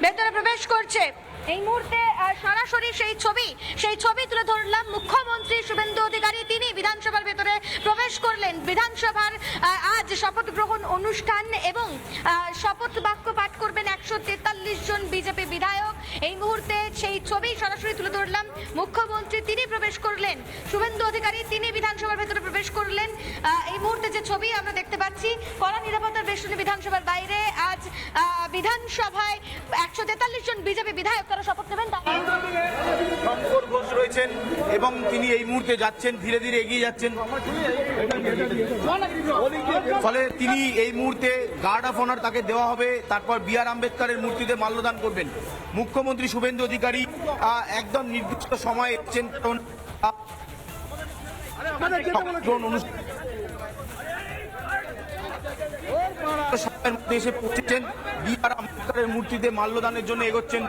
ভেতরে প্রবেশ করছে। এই মুহূর্তে সরাসরি সেই ছবি তুলে ধরলাম। মুখ্যমন্ত্রী শুভেন্দু অধিকারী তিনি বিধানসভার ভেতরে প্রবেশ করলেন। বিধানসভার আজ শপথ গ্রহণ অনুষ্ঠান এবং শপথ বাক্য পাঠ করবেন 143 জন বিজেপি বিধায়ক। এই মুহূর্তে সেই ছবি সরাসরি তুলে ধরলাম। মুখ্যমন্ত্রী তিনি প্রবেশ করলেন, শুভেন্দু অধিকারী তিনি বিধানসভার ভেতরে প্রবেশ করলেন। এই মুহূর্তে যে ছবি আমরা দেখতে পাচ্ছি, কড়া নিরাপত্তার বেষ্টনী বিধানসভার বাইরে আজ বিধানসভায় 143 জন বিজেপি বিধায়ক তারা শপথ নেবেন। শঙ্কর ঘোষ রয়েছেন এবং তিনি এই মুহূর্তে যাচ্ছেন, ধীরে ধীরে এগিয়ে যাচ্ছেন। ফলে তিনি এই মুহূর্তে গার্ড অফ অনার তাকে দেওয়া হবে। তারপর বি.আর. আম্বেদকরের মূর্তিতে মাল্যদান করবেন মুখ্যমন্ত্রী শুভেন্দু অধিকারী। একদম নির্দিষ্ট সময় এসেছেন, কারণ এসে পৌঁছেছেন। বি.আর. আম্বেদকরের মূর্তিতে মাল্যদানের জন্য এগোচ্ছেন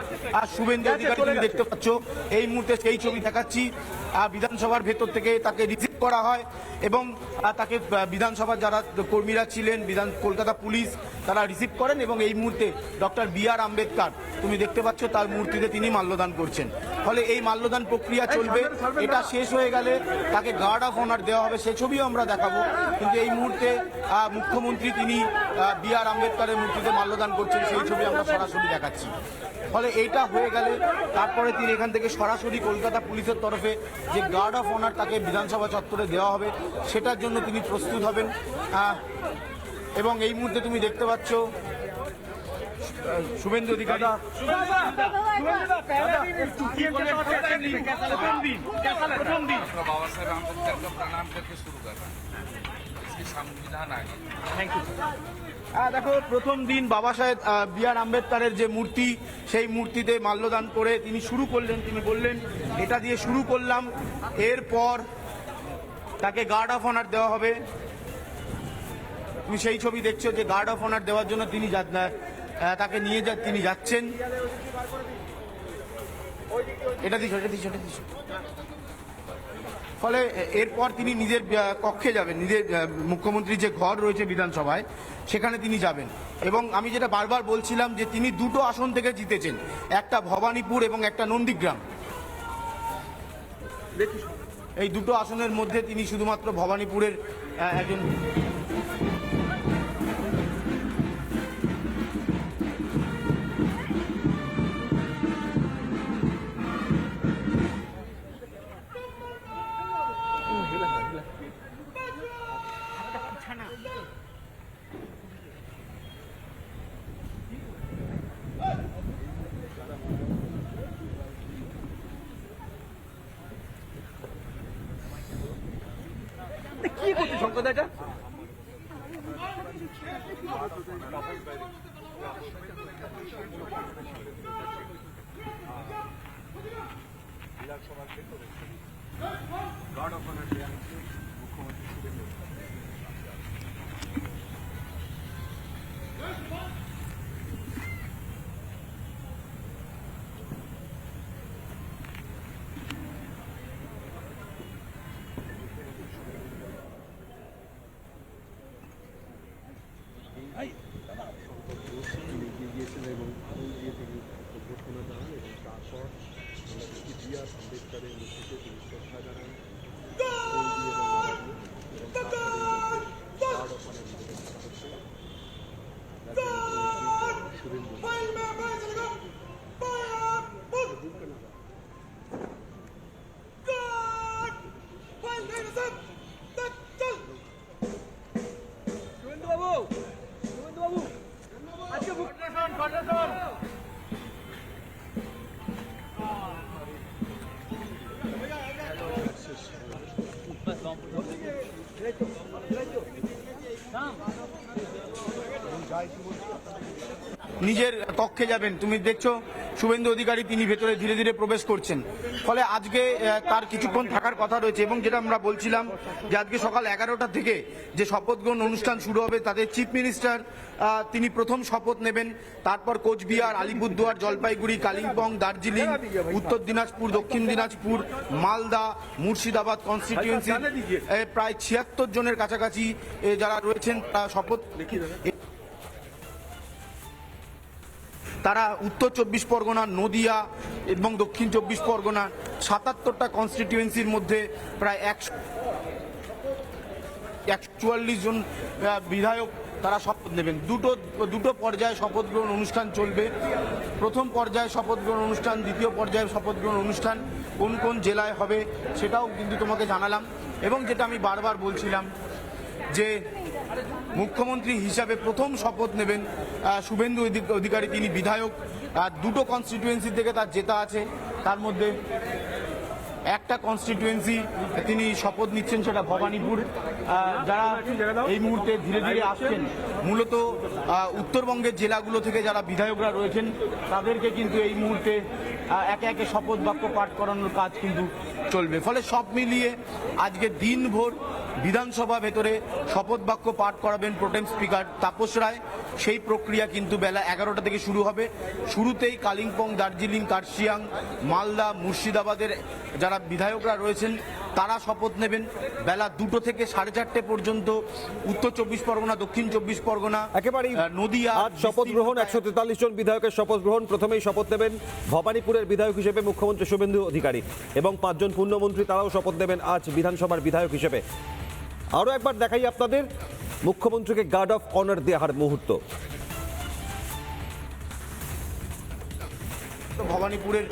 শুভেন্দু অধিকারী। তুমি দেখতে পাচ্ছ এই মুহূর্তে সেই ছবি দেখাচ্ছি। বিধানসভার ভেতর থেকে তাকে রিসিভ করা হয় এবং তাকে বিধানসভার যারা কর্মীরা ছিলেন, কলকাতা পুলিশ তারা রিসিভ করেন এবং এই মুহূর্তে ডক্টর বি.আর. আম্বেদকর তুমি দেখতে পাচ্ছ তার মূর্তিতে তিনি মাল্যদান করছেন। ফলে এই মাল্যদান প্রক্রিয়া চলবে। এটা শেষ হয়ে গেলে তাকে গার্ড অফ অনার দেওয়া হবে, সে ছবিও আমরা দেখাবো। কিন্তু এই মুহূর্তে মুখ্যমন্ত্রী তিনি বি.আর. আম্বেদকরের মূর্তিতে মাল্যদান করছেন, সেই ছবি আমরা সরাসরি দেখাচ্ছি। ফলে এইটা হয়ে গেলে তারপরে তিনি এখান থেকে সরাসরি কলকাতা পুলিশের তরফে যে গার্ড অফ অনার তাকে বিধানসভা চত্বরে দেওয়া হবে সেটার জন্য তিনি প্রস্তুত হবেন। এবং এই মুহূর্তে তুমি দেখতে পাচ্ছ শুভেন্দু অধিকারী। দেখো, প্রথম দিন বাবা সাহেব বি.আর. আম্বেদকরের যে মূর্তি, সেই মূর্তিতে মাল্যদান করে তিনি শুরু করলেন। তিনি বললেন এটা দিয়ে শুরু করলাম, এরপর তাকে গার্ড অফ অনার দেওয়া হবে। তুমি সেই ছবি দেখছো যে গার্ড অফ অনার দেওয়ার জন্য তিনি তাকে নিয়ে তিনি যাচ্ছেন। এটা দিস। ফলে এরপর তিনি নিজের কক্ষে যাবেন, নিজের মুখ্যমন্ত্রীর যে ঘর রয়েছে বিধানসভায় সেখানে তিনি যাবেন। এবং আমি যেটা বারবার বলছিলাম যে তিনি দুটো আসন থেকে জিতেছেন, একটা ভবানীপুর এবং একটা নন্দীগ্রাম। এই দুটো আসনের মধ্যে তিনি শুধুমাত্র ভবানীপুরের একজন কি করছে শঙ্করদাটা? গার্ড অফ অনার মুখ্যমন্ত্রী শুভেন্দু। তারপর বি.আর. আম্বেদকরের মূর্তিতে তিনি শ্রদ্ধা জানান। শুভেন্দু বাবু আজকে নিজের কক্ষে যাবেন। তুমি দেখছো শুভেন্দু অধিকারী তিনি ভেতরে ধীরে ধীরে প্রবেশ করছেন। ফলে আজকে তার কিছুক্ষণ থাকার কথা রয়েছে এবং যেটা আমরা বলছিলাম যে আজকে সকাল 11টা থেকে যে শপথ গ্রহণ অনুষ্ঠান শুরু হবে, তাদের চিফ মিনিস্টার তিনি প্রথম শপথ নেবেন। তারপর কোচবিহার, আলিপুরদুয়ার, জলপাইগুড়ি, কালিম্পং, দার্জিলিং, উত্তর দিনাজপুর, দক্ষিণ দিনাজপুর, মালদা, মুর্শিদাবাদ কনস্টিটিউয়েন্সি প্রায় 76 জনের কাছাকাছি যারা রয়েছেন শপথ তারা উত্তর 24 পরগনা, নদিয়া এবং দক্ষিণ 24 পরগনা 77টা কনস্টিটিউয়েন্সির মধ্যে প্রায় 144 জন বিধায়ক তারা শপথ নেবেন। দুটো পর্যায়ে শপথ গ্রহণ অনুষ্ঠান চলবে। প্রথম পর্যায়ে শপথ গ্রহণ অনুষ্ঠান, দ্বিতীয় পর্যায়ে শপথ গ্রহণ অনুষ্ঠান কোন কোন জেলায় হবে সেটাও কিন্তু তোমাকে জানালাম। এবং যেটা আমি বারবার বলছিলাম যে মুখ্যমন্ত্রী হিসাবে প্রথম শপথ নেবেন শুভেন্দু অধিকারী, তিনি বিধায়ক। দুটো কনস্টিটিউয়েন্সি থেকে তার জেতা আছে, তার মধ্যে একটা কনস্টিটিউয়েন্সি তিনি শপথ নিচ্ছেন, সেটা ভবানীপুর। যারা এই মুহূর্তে ধীরে ধীরে আসছেন মূলত উত্তরবঙ্গের জেলাগুলো থেকে যারা বিধায়করা রয়েছেন তাদেরকে কিন্তু এই মুহূর্তে একে একে শপথ বাক্য পাঠ করানোর কাজ কিন্তু চলবে। ফলে সব মিলিয়ে আজকে দিনভর বিধানসভা ভেতরে শপথ বাক্য পাঠ করাবেন প্রোটেম স্পিকার তাপস রায়। সেই প্রক্রিয়া কিন্তু বেলা 11টা থেকে শুরু হবে। শুরুতেই কালিম্পং, দার্জিলিং, কার্শিয়াং, মালদা, মুর্শিদাবাদের যারা বিধায়করা রয়েছেন তারা শপথ নেবেন। বেলা 2টো থেকে 4:30 পর্যন্ত উত্তর 24 পরগনা, দক্ষিণ 24 পরগনা, একেবারেই নদিয়া আজ শপথ গ্রহণ। 143 জন বিধায়কের শপথ গ্রহণ। প্রথমেই শপথ নেবেন ভবানীপুরের বিধায়ক হিসেবে মুখ্যমন্ত্রী শুভেন্দু অধিকারী এবং 5 জন পূর্ণমন্ত্রী, তারাও শপথ নেবেন আজ বিধানসভার বিধায়ক হিসেবে। আরও একবার দেখাই আপনাদের মুখ্যমন্ত্রীকে গার্ড অফ অনার দেওয়ার মুহূর্ত। ভবানীপুরের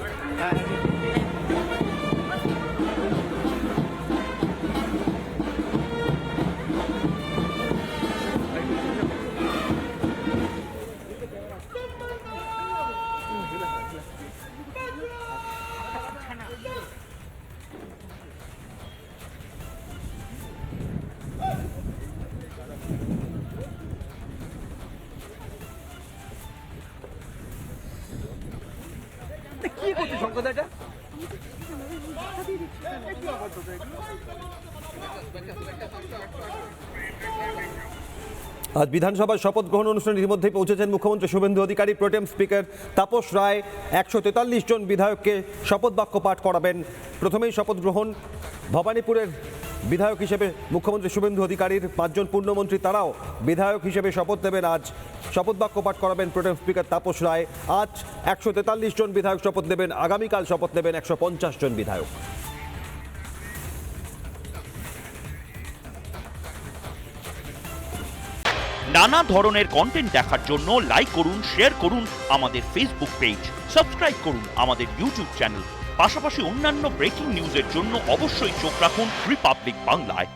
কি করছে শঙ্করদা এটা? আজ বিধানসভার শপথ গ্রহণ অনুষ্ঠানে ইতিমধ্যেই পৌঁছেছেন মুখ্যমন্ত্রী শুভেন্দু অধিকারী। প্রোটেম স্পিকার তাপস রায় 143 জন বিধায়ককে শপথ বাক্য পাঠ করাবেন। প্রথমেই শপথ গ্রহণ ভবানীপুরের বিধায়ক হিসেবে মুখ্যমন্ত্রী শুভেন্দু অধিকারীর। 5 জন পূর্ণমন্ত্রী, তারাও বিধায়ক হিসেবে শপথ নেবেন আজ। শপথ বাক্য পাঠ করাবেন প্রোটেম স্পিকার তাপস রায়। আজ 143 জন বিধায়ক শপথ নেবেন, আগামীকাল শপথ নেবেন 150 জন বিধায়ক। নানা ধরনের কন্টেন্ট দেখার জন্য লাইক করুন, শেয়ার করুন আমাদের ফেসবুক পেজ, সাবস্ক্রাইব করুন আমাদের ইউটিউব চ্যানেল। পাশাপাশি অন্যান্য ব্রেকিং নিউজের জন্য অবশ্যই চোখ রাখুন রিপাবলিক বাংলায়।